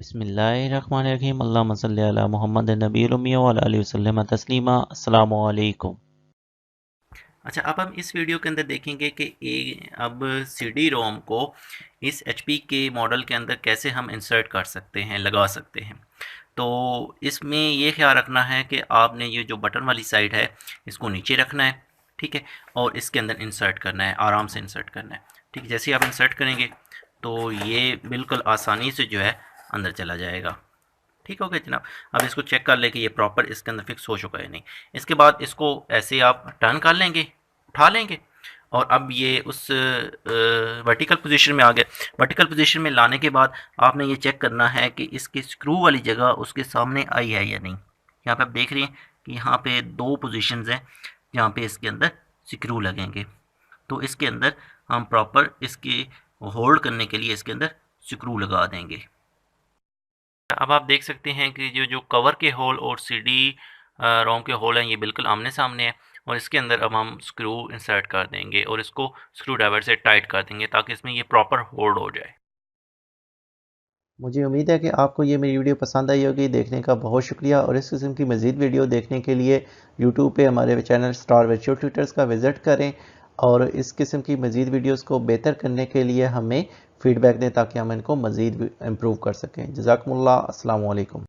बिस्मिल्लाहिर्रहमानिर्रहीम अल्लाहुम्मा सल्लि अला मुहम्मद नबील उम्मी व अला आलिहि वसल्लम तस्लीमा। अस्सलामु अलैकुम। अच्छा, अब हम इस वीडियो के अंदर देखेंगे कि अब CD रोम को इस HP के मॉडल के अंदर कैसे हम इंसर्ट कर सकते हैं, लगा सकते हैं। तो इसमें ये ख्याल रखना है कि आपने ये जो बटन वाली साइड है इसको नीचे रखना है, ठीक है, और इसके अंदर इंसर्ट करना है, आराम से इंसर्ट करना है। ठीक है, जैसे ही आप इंसर्ट करेंगे तो ये बिल्कुल आसानी से जो है अंदर चला जाएगा। ठीक हो गया जनाब। अब इसको चेक कर लें कि ये प्रॉपर इसके अंदर फिक्स हो चुका है नहीं। इसके बाद इसको ऐसे आप टर्न कर लेंगे, उठा लेंगे, और अब ये उस वर्टिकल पोजीशन में आ गया। वर्टिकल पोजीशन में लाने के बाद आपने ये चेक करना है कि इसकी स्क्रू वाली जगह उसके सामने आई है या नहीं। यहाँ पे आप देख रहे हैं कि यहाँ पे दो पोजीशंस हैं जहाँ पे इसके अंदर स्क्रू लगेंगे। तो इसके अंदर हम प्रॉपर इसकी होल्ड करने के लिए इसके अंदर स्क्रू लगा देंगे। अब आप देख सकते हैं कि जो जो कवर के होल और CD रोम के होल हैं ये बिल्कुल आमने सामने हैं, और इसके अंदर अब हम स्क्रू इंसर्ट कर देंगे और इसको स्क्रू ड्राइवर से टाइट कर देंगे ताकि इसमें ये प्रॉपर होल्ड हो जाए। मुझे उम्मीद है कि आपको ये मेरी वीडियो पसंद आई होगी। देखने का बहुत शुक्रिया, और इस किस्म की मज़ीद वीडियो देखने के लिए यूट्यूब पे हमारे चैनल स्टार वर्चुअल ट्यूटर्स का विज़िट करें, और इस किस्म की मज़ीद वीडियोस को बेहतर करने के लिए हमें फ़ीडबैक दें ताकि हम इनको मज़ीद इम्प्रूव कर सकें। जज़ाकुमुल्लाह। अस्सलामु अलैकुम।